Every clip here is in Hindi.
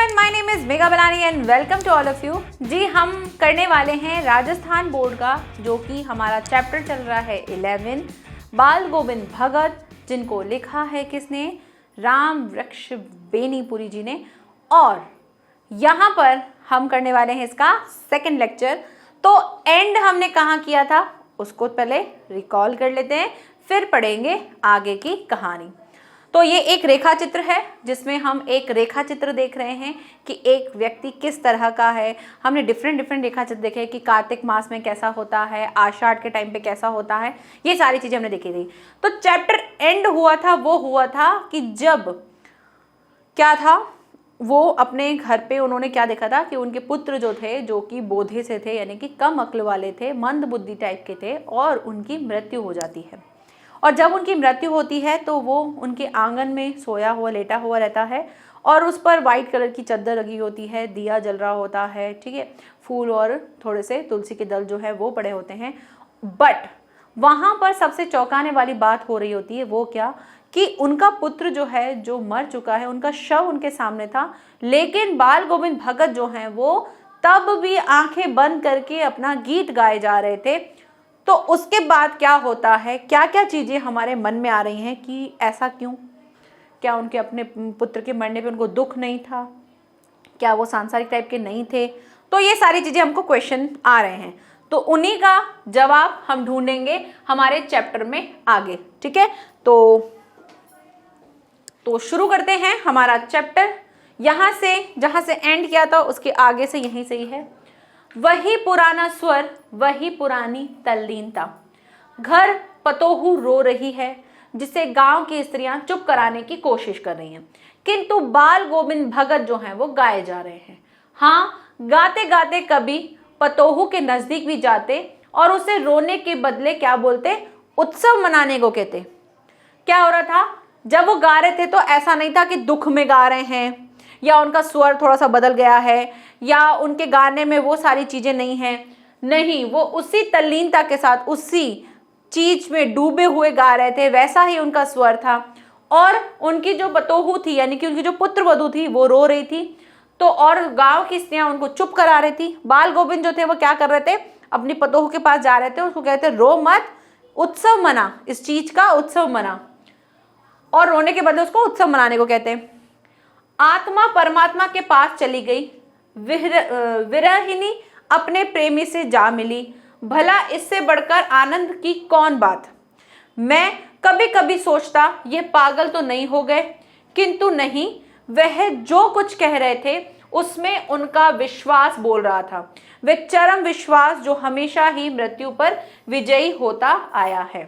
Everyone, my name is Megha Balani and welcome to all of you. जी, हम करने वाले हैं राजस्थान बोर्ड का, जो कि हमारा चैप्टर चल रहा है 11 बाल गोविंद भगत, जिनको लिखा है किसने? राम वृक्ष बेनीपुरी जी ने। और यहाँ पर हम करने वाले हैं इसका सेकंड लेक्चर। तो एंड हमने कहाँ किया था उसको पहले रिकॉल कर लेते हैं, फिर पढ़ेंगे आगे की कहानी। तो ये एक रेखा चित्र है जिसमें हम एक रेखा चित्र देख रहे हैं कि एक व्यक्ति किस तरह का है। हमने डिफरेंट रेखा चित्र देखे कि कार्तिक मास में कैसा होता है, आषाढ़ के टाइम पे कैसा होता है, ये सारी चीजें हमने देखी थी। तो चैप्टर एंड हुआ था, वो हुआ था कि जब क्या था, वो अपने घर पे उन्होंने क्या देखा था कि उनके पुत्र जो थे, जो कि बोधे से थे, यानी कि कम अक्ल वाले थे, मंद बुद्धि टाइप के थे, और उनकी मृत्यु हो जाती है। और जब उनकी मृत्यु होती है तो वो उनके आंगन में सोया हुआ, लेटा हुआ रहता है, और उस पर वाइट कलर की चादर लगी होती है, दिया जल रहा होता है, ठीक है, फूल और थोड़े से तुलसी के दल जो है वो पड़े होते हैं। बट वहाँ पर सबसे चौंकाने वाली बात हो रही होती है, वो क्या कि उनका पुत्र जो है, जो मर चुका है, उनका शव उनके सामने था, लेकिन बाल गोविंद भगत जो हैं वो तब भी आंखें बंद करके अपना गीत गाए जा रहे थे। तो उसके बाद क्या होता है, क्या क्या चीज़ें हमारे मन में आ रही हैं कि ऐसा क्यों? क्या उनके अपने पुत्र के मरने पे उनको दुख नहीं था? क्या वो सांसारिक टाइप के नहीं थे? तो ये सारी चीज़ें हमको क्वेश्चन आ रहे हैं, तो उन्हीं का जवाब हम ढूंढेंगे हमारे चैप्टर में आगे, ठीक है। तो शुरू करते हैं हमारा चैप्टर। यहाँ से जहाँ से एंड किया था उसके आगे से यहीं से ही है। वही पुराना स्वर, वही पुरानी तल्लीनता, घर पतोहू रो रही है, जिसे गांव की स्त्रियां चुप कराने की कोशिश कर रही हैं, किंतु बाल गोविंद भगत जो हैं वो गाए जा रहे हैं। हाँ, गाते गाते कभी पतोहू के नजदीक भी जाते और उसे रोने के बदले क्या बोलते? उत्सव मनाने को कहते। क्या हो रहा था जब वो गा रहे थे? तो ऐसा नहीं था कि दुख में गा रहे हैं, या उनका स्वर थोड़ा सा बदल गया है, या उनके गाने में वो सारी चीजें नहीं हैं। नहीं, वो उसी तल्लीनता के साथ उसी चीज में डूबे हुए गा रहे थे, वैसा ही उनका स्वर था। और उनकी जो पतोहू थी, यानी कि उनकी जो पुत्र वधू थी, वो रो रही थी। तो और गांव की स्त्रियां उनको चुप करा रही थी। बाल गोविंद जो थे वो क्या कर रहे थे? अपनी पतोहू के पास जा रहे थे, उसको कहते रो मत, उत्सव मना, इस चीज का उत्सव मना, और रोने के बदले उसको उत्सव मनाने को कहते हैं। आत्मा परमात्मा के पास चली गई, विरहिनी अपने प्रेमी से जा मिली, भला इससे बढ़कर आनंद की कौन बात। मैं कभी कभी सोचता ये पागल तो नहीं हो गए, किंतु नहीं, वह जो कुछ कह रहे थे उसमें उनका विश्वास बोल रहा था, वे चरम विश्वास जो हमेशा ही मृत्यु पर विजयी होता आया है।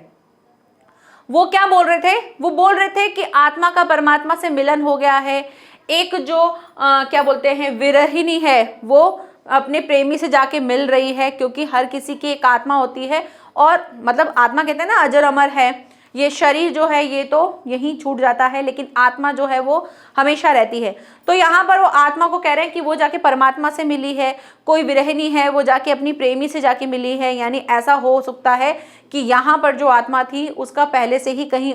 वो क्या बोल रहे थे? वो बोल रहे थे कि आत्मा का परमात्मा से मिलन हो गया है। एक जो क्या बोलते हैं, विरहिनी है, वो अपने प्रेमी से जाके मिल रही है, क्योंकि हर किसी की एक आत्मा होती है, और मतलब आत्मा कहते हैं ना, अजर अमर है। ये शरीर जो है ये तो यहीं छूट जाता है, लेकिन आत्मा जो है वो हमेशा रहती है। तो यहाँ पर वो आत्मा को कह रहे हैं कि वो जाके परमात्मा से मिली है। कोई विरहिनी है, वो जाके अपनी प्रेमी से जाके मिली है, यानी ऐसा हो सकता है कि यहाँ पर जो आत्मा थी उसका पहले से ही कहीं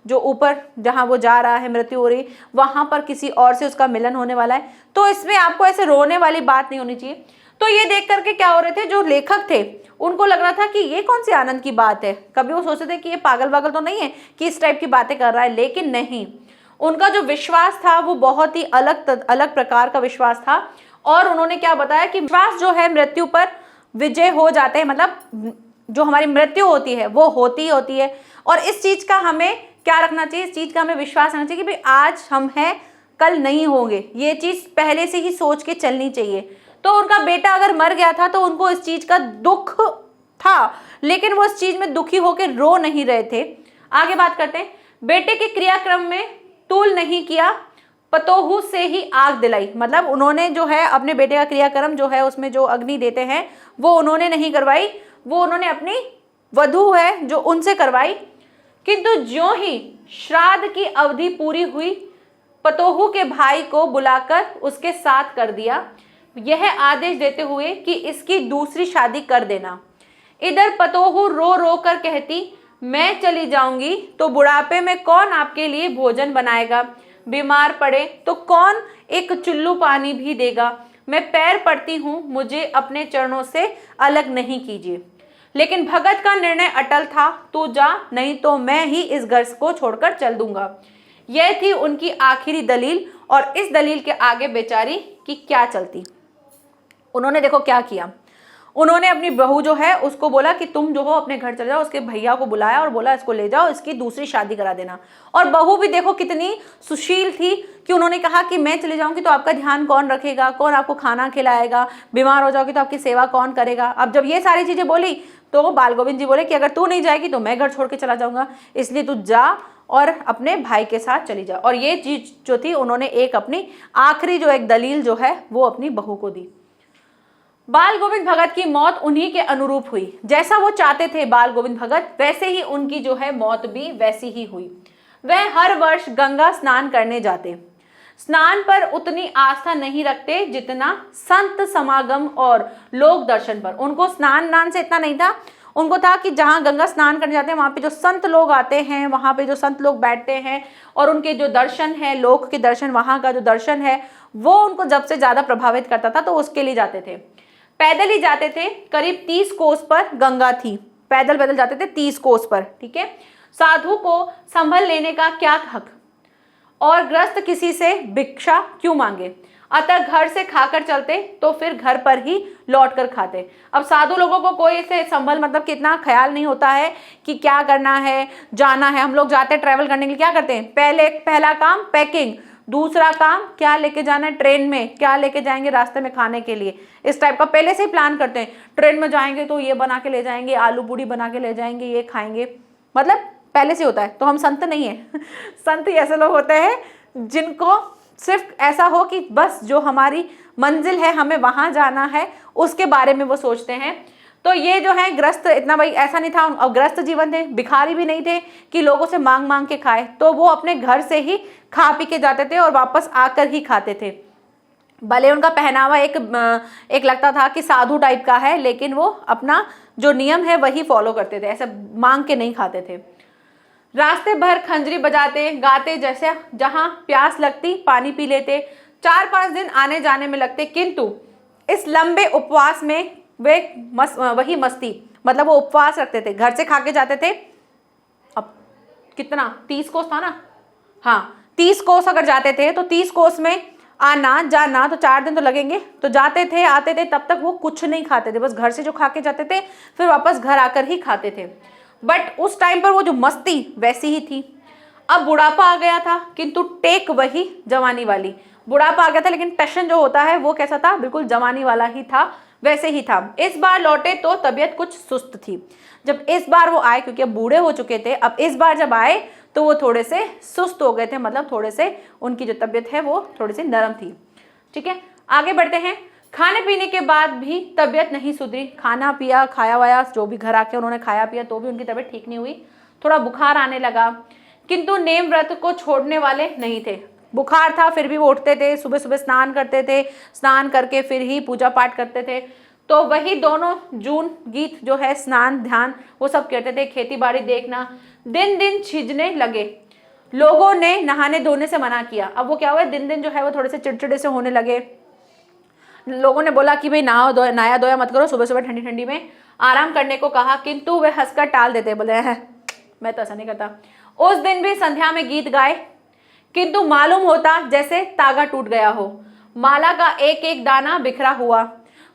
जो ऊपर जहाँ वो जा रहा है, मृत्यु हो रही, वहाँ पर किसी और से उसका मिलन होने वाला है। तो इसमें आपको ऐसे रोने वाली बात नहीं होनी चाहिए। तो ये देख करके क्या हो रहे थे, जो लेखक थे उनको लग रहा था कि ये कौन सी आनंद की बात है। कभी वो सोचते थे कि ये पागल वागल तो नहीं है कि इस टाइप की बातें कर रहा है, लेकिन नहीं, उनका जो विश्वास था वो बहुत ही अलग प्रकार का विश्वास था। और उन्होंने क्या बताया कि विश्वास जो है मृत्यु पर विजय हो जाते हैं, मतलब जो हमारी मृत्यु होती है वो होती ही होती है। और इस चीज का हमें क्या रखना चाहिए? इस चीज का हमें विश्वास रखना चाहिए कि भाई आज हम हैं, कल नहीं होंगे। ये चीज पहले से ही सोच के चलनी चाहिए। तो उनका बेटा अगर मर गया था तो उनको इस चीज का दुख था, लेकिन वो इस चीज में दुखी होकर रो नहीं रहे थे। आगे बात करते हैं। बेटे के क्रियाक्रम में तूल नहीं किया, पतोहू से ही आग दिलाई। मतलब उन्होंने जो है अपने बेटे का क्रियाक्रम जो है उसमें जो अग्नि देते हैं वो उन्होंने नहीं करवाई, वो उन्होंने अपनी वधू है जो उनसे करवाई। किंतु ज्यों ही श्राद्ध की अवधि पूरी हुई, पतोहू के भाई को बुलाकर उसके साथ कर दिया, यह आदेश देते हुए कि इसकी दूसरी शादी कर देना। इधर पतोहू रो रो कर कहती, मैं चली जाऊंगी तो बुढ़ापे में कौन आपके लिए भोजन बनाएगा। बीमार पड़े तो कौन एक चुल्लू पानी भी देगा। मैं पैर पड़ती हूँ, मुझे अपने चरणों से अलग नहीं कीजिए। लेकिन भगत का निर्णय अटल था, तू जा, नहीं तो मैं ही इस घर को छोड़कर चल दूंगा। यह थी उनकी आखिरी दलील, और इस दलील के आगे बेचारी की क्या चलती। उन्होंने देखो क्या किया, उन्होंने अपनी बहू जो है उसको बोला कि तुम जो हो अपने घर चले जाओ। उसके भैया को बुलाया और बोला इसको ले जाओ, इसकी दूसरी शादी करा देना। और बहू भी देखो कितनी सुशील थी कि उन्होंने कहा कि मैं चली जाऊंगी तो आपका ध्यान कौन रखेगा, कौन आपको खाना खिलाएगा, बीमार हो जाओगी तो आपकी सेवा कौन करेगा। अब जब ये सारी चीजें बोली तो बाल गोविंद जी बोले कि अगर तू नहीं जाएगी तो मैं घर छोड़ के चला जाऊंगा, इसलिए तू जा और अपने भाई के साथ चली जा। और ये चीज जो थी उन्होंने एक अपनी आखिरी जो एक दलील जो है वो अपनी बहू को दी। बाल गोविंद भगत की मौत उन्हीं के अनुरूप हुई। जैसा वो चाहते थे बाल गोविंद भगत, वैसे ही उनकी जो है मौत भी वैसी ही हुई। वह हर वर्ष गंगा स्नान करने जाते। स्नान पर उतनी आस्था नहीं रखते जितना संत समागम और लोक दर्शन पर। उनको स्नान से इतना नहीं था, उनको था कि जहाँ गंगा स्नान करने जाते हैं वहाँ पे जो संत लोग आते हैं, वहाँ पे जो संत लोग बैठते हैं और उनके जो दर्शन है, लोक के दर्शन, वहाँ का जो दर्शन है वो उनको जब से ज़्यादा प्रभावित करता था, तो उसके लिए जाते थे। पैदल ही जाते थे। करीब 30 कोस पर गंगा थी, पैदल पैदल जाते थे 30 कोस पर, ठीक है। साधु को संभल लेने का क्या हक, और ग्रस्त किसी से भिक्षा क्यों मांगे। अतः घर से खाकर चलते तो फिर घर पर ही लौट कर खाते। अब साधु लोगों को कोई ऐसे संभल मतलब कि इतना ख्याल नहीं होता है कि क्या करना है, जाना है। हम लोग जाते हैं ट्रैवल करने के लिए, क्या करते हैं, पहला काम पैकिंग, दूसरा काम क्या लेके जाना है ट्रेन में, क्या लेके जाएंगे रास्ते में खाने के लिए, इस टाइप का पहले से ही प्लान करते हैं। ट्रेन में जाएंगे तो ये बना के ले जाएंगे, आलू पूड़ी बना के ले जाएंगे, ये खाएंगे, मतलब पहले से होता है। तो हम संत नहीं है संत ऐसे लोग होते हैं जिनको सिर्फ ऐसा हो कि बस जो हमारी मंजिल है, हमें वहां जाना है, उसके बारे में वो सोचते हैं। तो ये जो है ग्रस्त, इतना भाई ऐसा नहीं था, और ग्रस्त जीवन थे, भिखारी भी नहीं थे कि लोगों से मांग मांग के खाए। तो वो अपने घर से ही खा पी के जाते थे और वापस आकर ही खाते थे। भले उनका पहनावा एक लगता था कि साधु टाइप का है, लेकिन वो अपना जो नियम है वही फॉलो करते थे, ऐसे मांग के नहीं खाते थे। रास्ते भर खंजरी बजाते गाते, जैसे जहां प्यास लगती पानी पी लेते। 4-5 दिन आने जाने में लगते, किंतु इस लंबे उपवास में वे वही मस्ती, मतलब वो उपवास रखते थे, घर से खा के जाते थे। अब कितना 30 कोस था ना, हाँ 30 कोस अगर जाते थे तो 30 कोस में आना जाना तो 4 दिन तो लगेंगे। तो जाते थे आते थे, तब तक वो कुछ नहीं खाते थे, बस घर से जो खा के जाते थे फिर वापस घर आकर ही खाते थे। बट उस टाइम पर वो जो मस्ती वैसी ही थी। अब बुढ़ापा आ गया था, किंतु टेक वही जवानी वाली। बुढ़ापा आ गया था लेकिन टशन जो होता है वो कैसा था, बिल्कुल जवानी वाला ही था, वैसे ही था। इस बार लौटे तो तबीयत कुछ सुस्त थी। जब इस बार वो आए, क्योंकि अब बूढ़े हो चुके थे, अब इस बार जब आए तो वो थोड़े से सुस्त हो गए थे, मतलब थोड़े से उनकी जो तबीयत है वो थोड़ी सी नरम थी, ठीक है। आगे बढ़ते हैं। खाने पीने के बाद भी तबीयत नहीं सुधरी। खाना पिया, खाया वाया, जो भी घर आके उन्होंने खाया पिया, तो भी उनकी तबीयत ठीक नहीं हुई। थोड़ा बुखार आने लगा, किंतु नेम व्रत को छोड़ने वाले नहीं थे। बुखार था फिर भी वो उठते थे, सुबह सुबह स्नान करते थे, स्नान करके फिर ही पूजा पाठ करते थे। तो वही दोनों जून गीत जो है, स्नान ध्यान वो सब करते थे। खेती बाड़ी देखना। दिन दिन छिजने लगे। लोगों ने नहाने धोने से मना किया। अब वो क्या हुआ, दिन दिन जो है वो थोड़े से चिड़चिड़े से होने लगे। लोगों ने बोला कि भाई नहाया धोया मत करो, सुबह सुबह ठंडी ठंडी में आराम करने को कहा, किंतु वे हंसकर टाल देते, बोले हैं मैं तो ऐसा नहीं करता। उस दिन भी संध्या में गीत गाए, किंतु मालूम होता जैसे तागा टूट गया हो। माला का एक एक दाना बिखरा हुआ।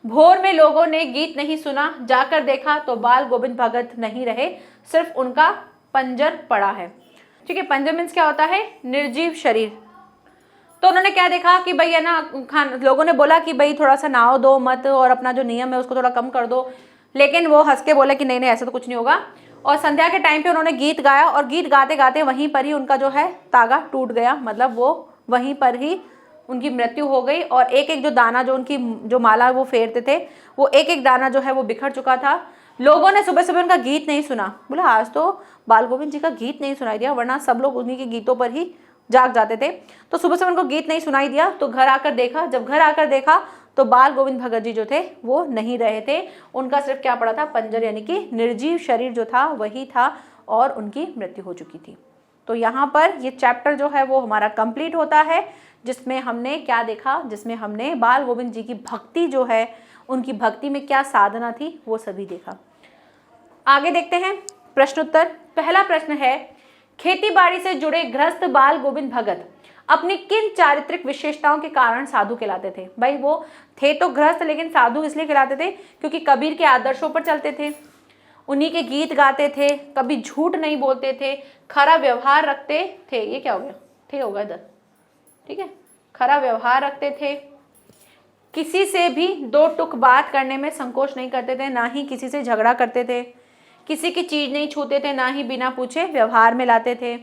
भोर में लोगों ने गीत नहीं सुना। जाकर देखा तो बाल गोविंद भगत नहीं रहे, सिर्फ उनका पंजर पड़ा है, ठीक है। पंजर मीन्स क्या होता है, निर्जीव शरीर। तो उन्होंने क्या देखा कि भाई है ना, लोगों ने बोला कि भाई थोड़ा सा नहाओ दो मत और अपना जो नियम है उसको थोड़ा कम कर दो, लेकिन वो हंस के बोले कि नहीं नहीं ऐसा तो कुछ नहीं होगा। और संध्या के टाइम पे उन्होंने गीत गाया और गीत गाते गाते वहीं पर ही उनका जो है तागा टूट गया, मतलब वो वहीं पर ही उनकी मृत्यु हो गई। और एक एक जो दाना जो उनकी जो माला वो फेरते थे, वो एक एक दाना जो है वो बिखर चुका था। लोगों ने सुबह सुबह उनका गीत नहीं सुना। बोला आज तो बाल गोविंद जी का गीत नहीं सुनाई दिया, वरना सब लोग उन्हीं के गीतों पर ही जाग जाते थे। तो सुबह सुबह उनको गीत नहीं सुनाई दिया। तो घर आकर देखा, जब घर आकर देखा तो बाल गोविंद भगत जी जो थे वो नहीं रहे थे। उनका सिर्फ क्या पड़ा था, पंजर, यानी कि निर्जीव शरीर जो था वही था और उनकी मृत्यु हो चुकी थी। तो यहाँ पर ये चैप्टर जो है वो हमारा कंप्लीट होता है, जिसमें हमने क्या देखा, जिसमें हमने बाल गोविंद जी की भक्ति जो है, उनकी भक्ति में क्या साधना थी, वो सभी देखा। आगे देखते हैं प्रश्न उत्तर। पहला प्रश्न है, खेती बाड़ी से जुड़े गृहस्थ बाल गोविंद भगत अपनी किन चारित्रिक विशेषताओं के कारण साधु कहलाते थे? भाई वो थे तो गृहस्थ, लेकिन साधु इसलिए कहलाते थे क्योंकि कबीर के आदर्शों पर चलते थे, उन्हीं के गीत गाते थे, कभी झूठ नहीं बोलते थे, खरा व्यवहार रखते थे। ये क्या हो गया, थे होगा इधर, ठीक है, खरा व्यवहार रखते थे, किसी से भी दो टुक बात करने में संकोच नहीं करते थे, ना ही किसी से झगड़ा करते थे, किसी की चीज नहीं छूते थे, ना ही बिना पूछे व्यवहार में लाते थे।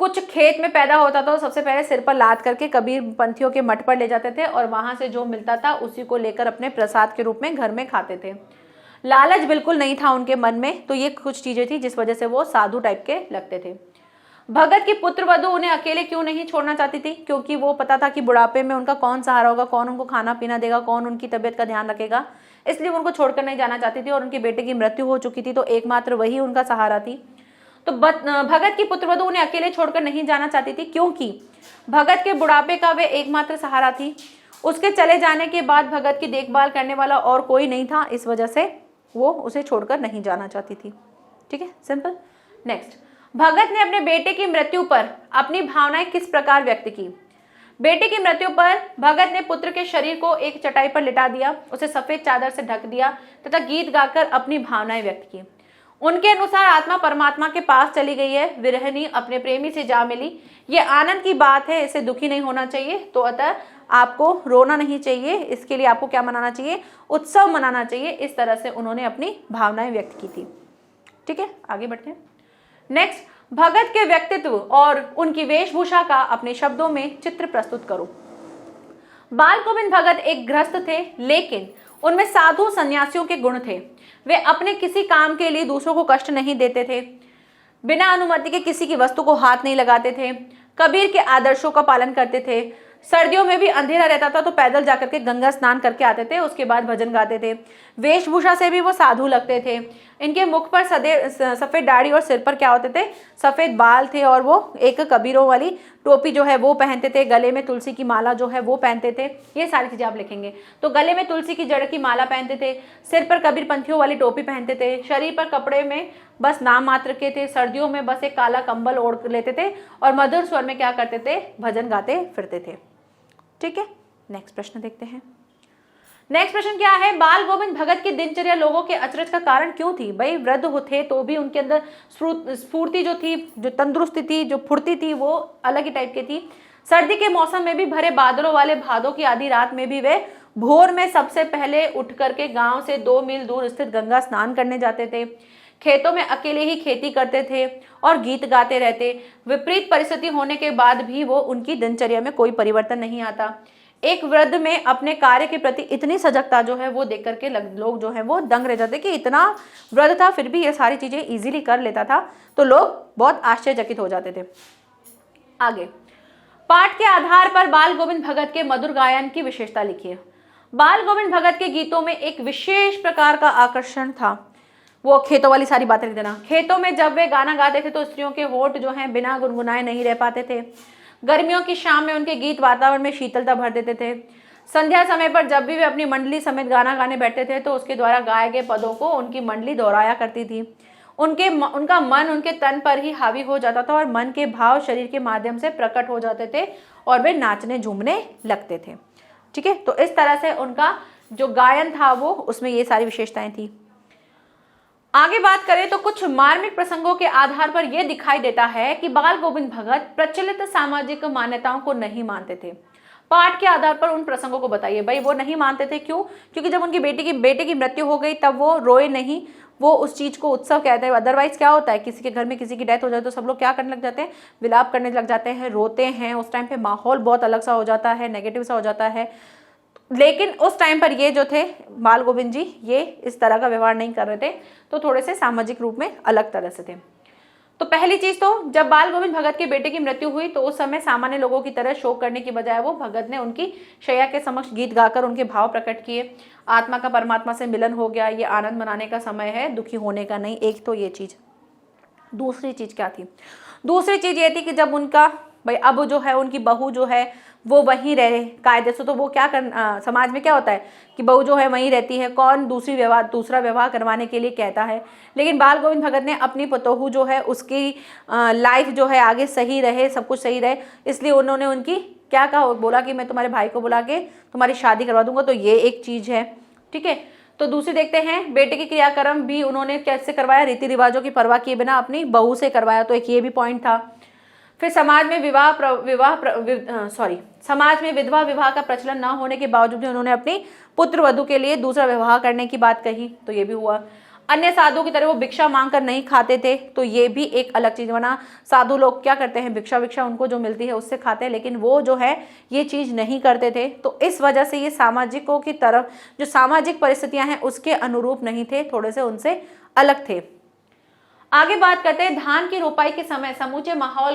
कुछ खेत में पैदा होता था तो सबसे पहले सिर पर लाद करके कबीर पंथियों के मठ पर ले जाते थे और वहां से जो मिलता था उसी को लेकर अपने प्रसाद के रूप में घर में खाते थे। लालच बिल्कुल नहीं था उनके मन में, तो ये कुछ चीजें थी जिस वजह से वो साधु टाइप के लगते थे। भगत की पुत्र वधू उन्हें अकेले क्यों नहीं छोड़ना चाहती थी? क्योंकि वो पता था कि बुढ़ापे में उनका कौन सहारा होगा, कौन उनको खाना पीना देगा, कौन उनकी तबीयत का ध्यान रखेगा, इसलिए उनको छोड़कर नहीं जाना चाहती थी। और उनके बेटे की मृत्यु हो चुकी थी तो एकमात्र वही उनका सहारा थी। तो भगत की पुत्र वधू उन्हें अकेले छोड़कर नहीं जाना चाहती थी क्योंकि भगत के बुढ़ापे का वे एकमात्र सहारा थी। उसके चले जाने के बाद भगत की देखभाल करने वाला और कोई नहीं था, इस वजह से वो उसे छोड़कर नहीं जाना चाहती थी। ठीक है, सिंपल। नेक्स्ट, भगत ने अपने बेटे की मृत्यु पर अपनी भावनाएं किस प्रकार व्यक्त की? बेटे की मृत्यु पर भगत ने पुत्र के शरीर को एक चटाई पर लिटा दिया, उसे सफेद चादर से ढक दिया तथा गीत गाकर अपनी भावनाएं व्यक्त की। उनके अनुसार आत्मा परमात्मा के पास चली गई है, विरहिणी अपने प्रेमी से जा मिली। ये आनंद की बात है, इसे दुखी नहीं होना चाहिए। तो अतः आपको रोना नहीं चाहिए, इसके लिए आपको क्या मनाना चाहिए? उत्सव मनाना चाहिए। इस तरह से उन्होंने अपनी भावनाएं व्यक्त की थी। ठीक है, आगे बढ़ते हैं। नेक्स्ट, भगत के व्यक्तित्व और उनकी वेशभूषा का अपने शब्दों में चित्र प्रस्तुत करो। बाल गोविंद भगत एक गृहस्थ थे, लेकिन उनमें साधु सन्यासियों के गुण थे। वे अपने किसी काम के लिए दूसरों को कष्ट नहीं देते थे, बिना अनुमति के किसी की वस्तु को हाथ नहीं लगाते थे, कबीर के आदर्शों का पालन करते थे। सर्दियों में भी अंधेरा रहता था तो पैदल जाकर के गंगा स्नान करके आते थे, उसके बाद भजन गाते थे। वेशभूषा से भी वो साधु लगते थे। इनके मुख पर सफेद दाढ़ी और सिर पर क्या होते थे? सफेद बाल थे। और वो एक कबीरों वाली टोपी जो है वो पहनते थे, गले में तुलसी की माला जो है वो पहनते थे। ये सारी चीजें आप लिखेंगे। तो गले में तुलसी की जड़ की माला पहनते थे, सिर पर कबीर पंथियों वाली टोपी पहनते थे, शरीर पर कपड़े में बस नाम मात्र के थे, सर्दियों में बस एक काला कंबल ओढ़ लेते थे और मधुर स्वर में क्या करते थे? भजन गाते फिरते थे। ठीक है, नेक्स्ट प्रश्न देखते हैं। नेक्स्ट प्रश्न क्या है? बाल गोविंद भगत की दिनचर्या लोगों के अचरज का कारण क्यों थी? भाई वृद्ध थे तो भी उनके अंदर स्फूर्ति जो थी, जो तंदुरुस्ती थी, जो फुर्ती थी, वो अलग ही टाइप की थी। सर्दी के मौसम में भी भरे बादलों वाले भादों की आधी रात में भी वे भोर में सबसे पहले उठ करके गांव से 2 मील दूर स्थित गंगा स्नान करने जाते थे। खेतों में अकेले ही खेती करते थे और गीत गाते रहते। विपरीत परिस्थिति होने के बाद भी वो उनकी दिनचर्या में कोई परिवर्तन नहीं आता। एक वृद्ध में अपने कार्य के प्रति इतनी सजगता जो है वो देख करके लोग जो है वो दंग रह जाते कि इतना वृद्ध था फिर भी ये सारी चीजें इजीली कर लेता था, तो लोग बहुत आश्चर्यचकित हो जाते थे। आगे, पाठ के आधार पर बाल गोविंद भगत के मधुर गायन की विशेषता लिखिए। बाल गोविंद भगत के गीतों में एक विशेष प्रकार का आकर्षण था। वो खेतों वाली सारी बातें लिख देना। खेतों में जब वे गाना गाते थे तो स्त्रियों के होठ जो हैं बिना गुनगुनाए नहीं रह पाते थे। गर्मियों की शाम में उनके गीत वातावरण में शीतलता भर देते थे। संध्या समय पर जब भी वे अपनी मंडली समेत गाना गाने बैठते थे तो उसके द्वारा गाए गए पदों को उनकी मंडली दोहराया करती थी। उनका मन उनके तन पर ही हावी हो जाता था और मन के भाव शरीर के माध्यम से प्रकट हो जाते थे और वे नाचने झूमने लगते थे। ठीक है, तो इस तरह से उनका जो गायन था वो उसमें ये सारी विशेषताएं थी। आगे बात करें तो कुछ मार्मिक प्रसंगों के आधार पर यह दिखाई देता है कि बाल गोविंद भगत प्रचलित सामाजिक मान्यताओं को नहीं मानते थे। पाठ के आधार पर उन प्रसंगों को बताइए। भाई वो नहीं मानते थे, क्यों? क्योंकि जब उनकी बेटे की मृत्यु हो गई तब वो रोए नहीं, वो उस चीज को उत्सव कहते हैं। अदरवाइज क्या होता है, किसी के घर में किसी की डेथ हो जाए तो सब लोग क्या करने लग जाते हैं? विलाप करने लग जाते हैं, रोते हैं। उस टाइम पे माहौल बहुत अलग सा हो जाता है, नेगेटिव सा हो जाता है। लेकिन उस टाइम पर ये जो थे बाल गोविंद जी, ये इस तरह का व्यवहार नहीं कर रहे थे, तो थोड़े से सामाजिक रूप में अलग तरह से थे। तो पहली चीज, तो जब बाल गोविंद भगत के बेटे की मृत्यु हुई तो उस समय सामान्य लोगों की तरह शोक करने की बजाय वो भगत ने उनकी शैया के समक्ष गीत गाकर उनके भाव प्रकट किए। आत्मा का परमात्मा से मिलन हो गया, ये आनंद मनाने का समय है, दुखी होने का नहीं। एक तो ये चीज। दूसरी चीज क्या थी? दूसरी चीज ये थी कि जब उनका भाई अब जो है उनकी बहू जो है वो वहीं रहे कायदे से, तो वो क्या समाज में क्या होता है कि बहू जो है वहीं रहती है, कौन दूसरा विवाह करवाने के लिए कहता है। लेकिन बाल गोविंद भगत ने अपनी पतोहू जो है उसकी लाइफ जो है आगे सही रहे, सब कुछ सही रहे, इसलिए उन्होंने उनकी क्या कहा, बोला कि मैं तुम्हारे भाई को बुला के तुम्हारी शादी करवा दूंगा। तो ये एक चीज है, ठीक है। तो दूसरी देखते हैं, बेटे के क्रियाक्रम भी उन्होंने कैसे करवाया, रीति रिवाजों की परवाह किए बिना अपनी बहू से करवाया, तो एक ये भी पॉइंट था। फिर समाज में समाज में विधवा विवाह का प्रचलन न होने के बावजूद भी उन्होंने अपनी पुत्र वधू के लिए दूसरा विवाह करने की बात कही, तो ये भी हुआ। अन्य साधुओं की तरह वो भिक्षा मांग कर नहीं खाते थे, तो ये भी एक अलग चीज बना। साधु लोग क्या करते हैं, भिक्षा उनको जो मिलती है उससे खाते हैं, लेकिन वो जो है ये चीज नहीं करते थे। तो इस वजह से ये सामाजिकों की तरफ जो सामाजिक परिस्थितियां हैं उसके अनुरूप नहीं थे, थोड़े से उनसे अलग थे। आगे बात करते हैं, धान की रोपाई के समय समूचे माहौल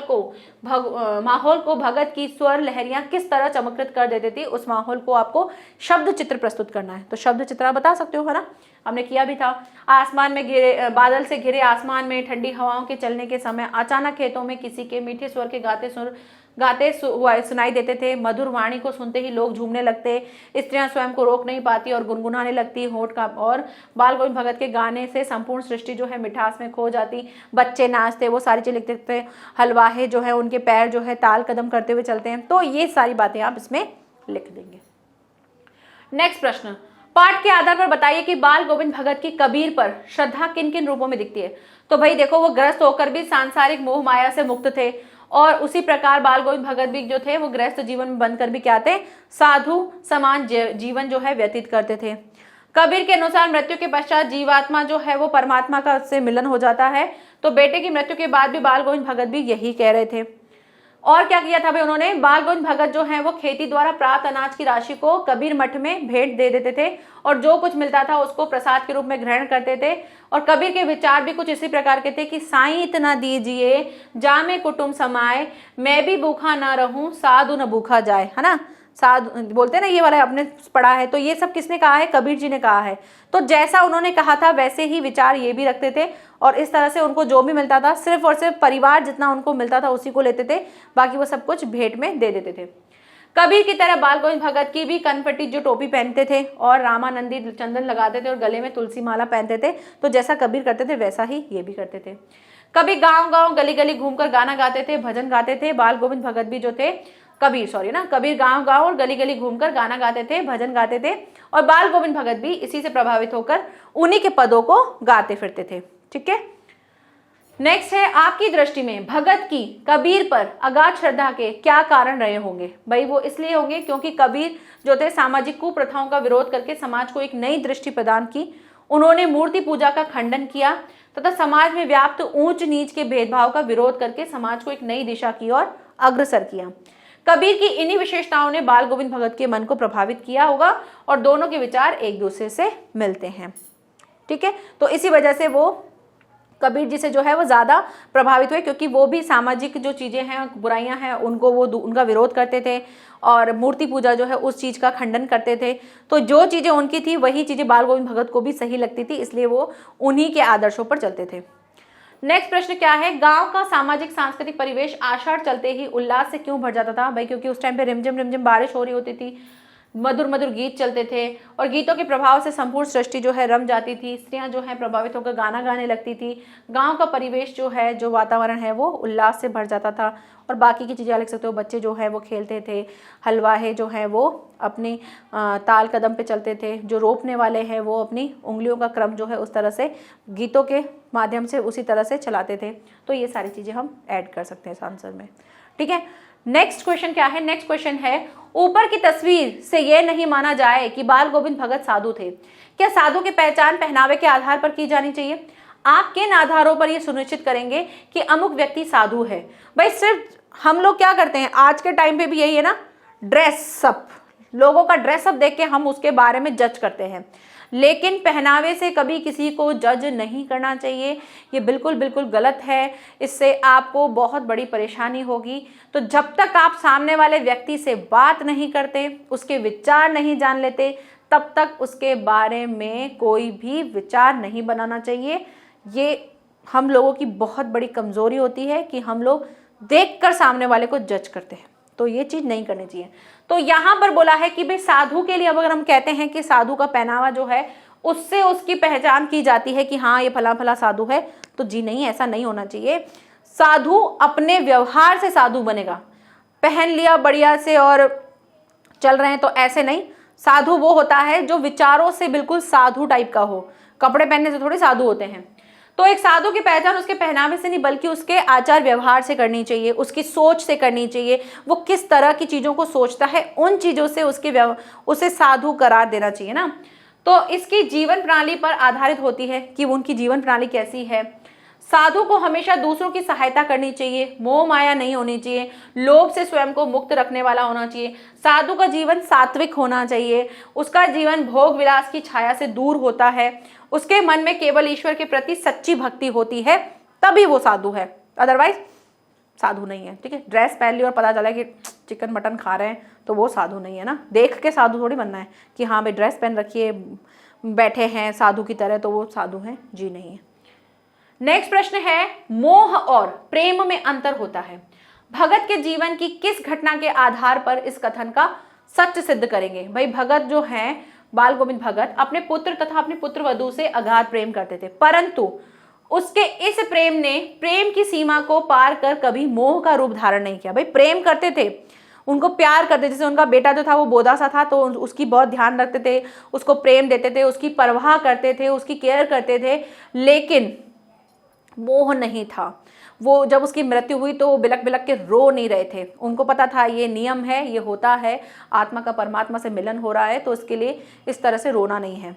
को भगत की स्वर लहरियां किस तरह चमत्कृत कर देती थी। उस माहौल को आपको शब्द चित्र प्रस्तुत करना है, तो शब्द चित्र आप बता सकते हो, है ना, हमने किया भी था। आसमान में घिरे, बादल से घिरे आसमान में ठंडी हवाओं के चलने के समय अचानक खेतों में किसी के मीठे स्वर के गाते सुनाई देते थे। मधुर वाणी को सुनते ही लोग झूमने लगते, स्त्रियां स्वयं को रोक नहीं पाती और गुनगुनाने लगती होठ का, और बाल गोविंद भगत के गाने से संपूर्ण सृष्टि जो है मिठास में खो जाती। बच्चे नाचते, वो सारी चीज लिखते थे। हलवाहे जो है उनके पैर जो है ताल कदम करते हुए चलते हैं, तो ये सारी बातें आप इसमें लिख देंगे। नेक्स्ट प्रश्न, पाठ के आधार पर बताइए कि बाल गोविंद भगत की कबीर पर श्रद्धा किन किन रूपों में दिखती है। तो भाई देखो, वो ग्रस्त होकर भी सांसारिक मोह माया से मुक्त थे, और उसी प्रकार बाल गोविंद भगत भी जो थे वो गृहस्थ जीवन में बनकर भी क्या थे, साधु समान जीवन जो है व्यतीत करते थे। कबीर के अनुसार मृत्यु के पश्चात जीवात्मा जो है वो परमात्मा का से मिलन हो जाता है, तो बेटे की मृत्यु के बाद भी बाल गोविंद भगत भी यही कह रहे थे। और क्या किया था भाई उन्होंने, बाल गोविंद भगत जो है वो खेती द्वारा प्राप्त अनाज की राशि को कबीर मठ में भेंट दे देते थे, और जो कुछ मिलता था उसको प्रसाद के रूप में ग्रहण करते थे। और कबीर के विचार भी कुछ इसी प्रकार के थे कि साईं इतना दीजिए जामे कुटुंब समाए, मैं भी भूखा ना रहूं साधु न भूखा जाए, है ना, साधु बोलते ना, ये वाला आपने पढ़ा है। तो ये सब किसने कहा है, कबीर जी ने कहा है। तो जैसा उन्होंने कहा था वैसे ही विचार ये भी रखते थे, और इस तरह से उनको जो भी मिलता था सिर्फ और सिर्फ परिवार जितना उनको मिलता था उसी को लेते थे, बाकी वो सब कुछ भेंट में दे देते थे। कबीर की तरह बाल गोविंद भगत की भी कनपटी जो टोपी पहनते थे और रामानंदी चंदन लगाते थे और गले में तुलसी माला पहनते थे, तो जैसा कबीर करते थे वैसा ही ये भी करते थे। कभी गांव गली गली घूमकर गाना गाते थे, भजन गाते थे। बाल गोविंद भगत भी जो थे, कबीर गांव और गली गली घूमकर गाना गाते थे, भजन गाते थे, और बाल गोविंद भगत भी इसी से प्रभावित होकर उन्हीं के पदों को गाते फिरते थे। ठीक है, नेक्स्ट है, आपकी दृष्टि में भगत की कबीर पर अगाध श्रद्धा के क्या कारण रहे होंगे। भाई वो इसलिए होंगे क्योंकि कबीर जो थे सामाजिक कुप्रथाओं का विरोध करके समाज को एक नई दृष्टि प्रदान की। उन्होंने मूर्ति पूजा का खंडन किया तथा समाज में व्याप्त ऊंच नीच के भेदभाव का विरोध करके समाज को एक नई दिशा की ओर अग्रसर किया। कबीर की इन्हीं विशेषताओं ने बाल गोविंद भगत के मन को प्रभावित किया होगा, और दोनों के विचार एक दूसरे से मिलते हैं। ठीक है, तो इसी वजह से वो कबीर जी से जो है वो ज़्यादा प्रभावित हुए, क्योंकि वो भी सामाजिक जो चीज़ें हैं, बुराइयां हैं, उनको वो उनका विरोध करते थे, और मूर्ति पूजा जो है उस चीज़ का खंडन करते थे। तो जो चीज़ें उनकी थी वही चीज़ें बाल गोविंद भगत को भी सही लगती थी, इसलिए वो उन्हीं के आदर्शों पर चलते थे। नेक्स्ट प्रश्न क्या है, गांव का सामाजिक सांस्कृतिक परिवेश आषाढ़ चलते ही उल्लास से क्यों भर जाता था। भाई क्योंकि उस टाइम पे रिमझिम बारिश हो रही होती थी, मधुर मधुर गीत चलते थे, और गीतों के प्रभाव से संपूर्ण सृष्टि जो है रम जाती थी। स्त्रियां जो है प्रभावित होकर गाना गाने लगती थी। गांव का परिवेश जो है, जो वातावरण है वो उल्लास से भर जाता था। और बाकी की चीज़ें लिख सकते हो, बच्चे जो है वो खेलते थे, हलवाहे जो है वो अपनी ताल कदम पे चलते थे, जो रोपने वाले हैं वो अपनी उंगलियों का क्रम जो है उस तरह से गीतों के माध्यम से उसी तरह से चलाते थे। तो ये सारी चीज़ें हम ऐड कर सकते हैं इस आंसर में। ठीक है, नेक्स्ट क्वेश्चन क्या है, नेक्स्ट क्वेश्चन है, ऊपर की तस्वीर से यह नहीं माना जाए कि बाल गोविंद भगत साधु थे। क्या साधु की पहचान पहनावे के आधार पर की जानी चाहिए। आप किन आधारों पर यह सुनिश्चित करेंगे कि अमुक व्यक्ति साधु है। भाई सिर्फ हम लोग क्या करते हैं आज के टाइम पे भी यही है ना, ड्रेसअप, लोगों का ड्रेसअप देख के हम उसके बारे में जज करते हैं, लेकिन पहनावे से कभी किसी को जज नहीं करना चाहिए। ये बिल्कुल बिल्कुल गलत है, इससे आपको बहुत बड़ी परेशानी होगी। तो जब तक आप सामने वाले व्यक्ति से बात नहीं करते, उसके विचार नहीं जान लेते, तब तक उसके बारे में कोई भी विचार नहीं बनाना चाहिए। ये हम लोगों की बहुत बड़ी कमजोरी होती है कि हम लोग देखकर सामने वाले को जज करते हैं, तो ये चीज नहीं करनी चाहिए। तो यहाँ पर बोला है कि भाई साधु के लिए, अब अगर हम कहते हैं कि साधु का पहनावा जो है उससे उसकी पहचान की जाती है कि हाँ ये फला फला साधु है, तो जी नहीं, ऐसा नहीं होना चाहिए। साधु अपने व्यवहार से साधु बनेगा। पहन लिया बढ़िया से और चल रहे हैं तो ऐसे नहीं। साधु वो होता है जो विचारों से बिल्कुल साधु टाइप का हो। कपड़े पहनने से थोड़ी साधु होते हैं। तो एक साधु की पहचान उसके पहनावे से नहीं बल्कि उसके आचार व्यवहार से करनी चाहिए, उसकी सोच से करनी चाहिए। वो किस तरह की चीज़ों को सोचता है, उन चीज़ों से उसे साधु करार देना चाहिए ना। तो इसकी जीवन प्रणाली पर आधारित होती है कि उनकी जीवन प्रणाली कैसी है। साधु को हमेशा दूसरों की सहायता करनी चाहिए, मोह माया नहीं होनी चाहिए, लोभ से स्वयं को मुक्त रखने वाला होना चाहिए। साधु का जीवन सात्विक होना चाहिए, उसका जीवन भोग विलास की छाया से दूर होता है, उसके मन में केवल ईश्वर के प्रति सच्ची भक्ति होती है, तभी वो साधु है, अदरवाइज साधु नहीं है। ठीक है, ड्रेस पहन ली और पता चला कि चिकन मटन खा रहे हैं तो वो साधु नहीं है ना। देख के साधु थोड़ी बनना है कि हाँ भाई ड्रेस पहन रखी है, बैठे हैं साधु की तरह, तो वो साधु है, जी नहीं है। नेक्स्ट प्रश्न है, मोह और प्रेम में अंतर होता है। भगत के जीवन की किस घटना के आधार पर इस कथन का सच सिद्ध करेंगे। भाई भगत जो हैं, बाल गोविंद भगत, अपने पुत्र तथा अपनी पुत्र वधू से अगाध प्रेम करते थे, परंतु उसके इस प्रेम ने प्रेम की सीमा को पार कर कभी मोह का रूप धारण नहीं किया। भाई प्रेम करते थे, उनको प्यार करते, जैसे उनका बेटा जो था वो बोधा सा था तो उसकी बहुत ध्यान रखते थे, उसको प्रेम देते थे, उसकी परवाह करते थे, उसकी केयर करते थे, लेकिन मोह नहीं था। वो जब उसकी मृत्यु हुई तो वो बिलक बिलक के रो नहीं रहे थे। उनको पता था ये नियम है, ये होता है, आत्मा का परमात्मा से मिलन हो रहा है, तो इसके लिए इस तरह से रोना नहीं है।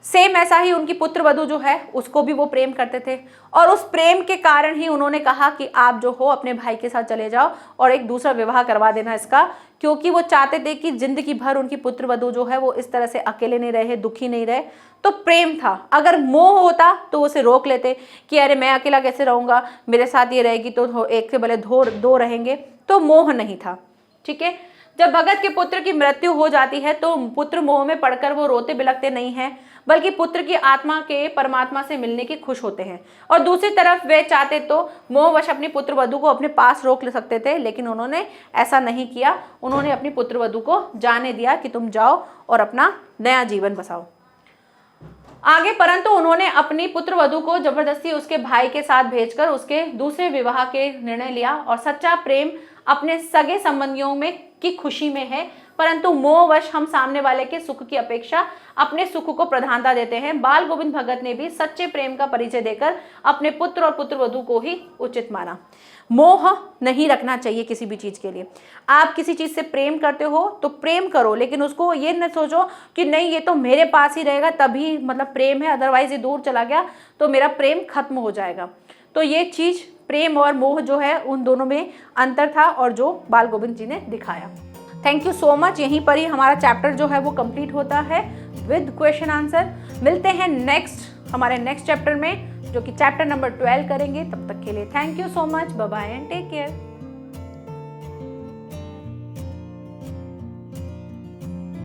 सेम ऐसा ही उनकी पुत्र वधू जो है उसको भी वो प्रेम करते थे, और उस प्रेम के कारण ही उन्होंने कहा कि आप जो हो अपने भाई के साथ चले जाओ और एक दूसरा विवाह करवा देना इसका, क्योंकि वो चाहते थे कि जिंदगी भर उनकी पुत्र वधू जो है वो इस तरह से अकेले नहीं रहे, दुखी नहीं रहे। तो प्रेम था। अगर मोह होता तो उसे रोक लेते कि अरे मैं अकेला कैसे रहूंगा, मेरे साथ ये रहेगी तो एक से भले दो रहेंगे, तो मोह नहीं था। ठीक है, जब भगत के पुत्र की मृत्यु हो जाती है तो पुत्र मोह में पड़कर वो रोते बिलकते नहीं हैं, बल्कि पुत्र की आत्मा के परमात्मा से मिलने की खुश होते हैं। और दूसरी तरफ वे चाहते तो मोहवश अपनी पुत्र वधू को अपने पास रोक ले सकते थे, लेकिन उन्होंने ऐसा नहीं किया। उन्होंने अपनी पुत्र वधू को जाने दिया कि तुम जाओ और अपना नया जीवन बसाओ आगे। परंतु उन्होंने अपनी पुत्र वधू को जबरदस्ती उसके भाई के साथ भेजकर उसके दूसरे विवाह के निर्णय लिया। और सच्चा प्रेम अपने सगे संबंधियों में की खुशी में है, परंतु मोहवश हम सामने वाले के सुख की अपेक्षा अपने सुख को प्रधानता देते हैं। बाल गोविंद भगत ने भी सच्चे प्रेम का परिचय देकर अपने पुत्र और पुत्र वधू को ही उचित माना। मोह नहीं रखना चाहिए किसी भी चीज के लिए। आप किसी चीज से प्रेम करते हो तो प्रेम करो, लेकिन उसको ये न सोचो कि नहीं ये तो मेरे पास ही रहेगा तभी मतलब प्रेम है, अदरवाइज ये दूर चला गया तो मेरा प्रेम खत्म हो जाएगा। तो ये चीज प्रेम और मोह जो है उन दोनों में अंतर था और जो बाल गोविंद जी ने दिखाया। Thank you so much. यहीं पर ही हमारा चैप्टर जो है वो कंप्लीट होता है विद क्वेश्चन आंसर। मिलते हैं हमारे नेक्स्ट चैप्टर में, जो कि चैप्टर नंबर 12 करेंगे। तब तक के लिए thank you so much, bye bye and take care.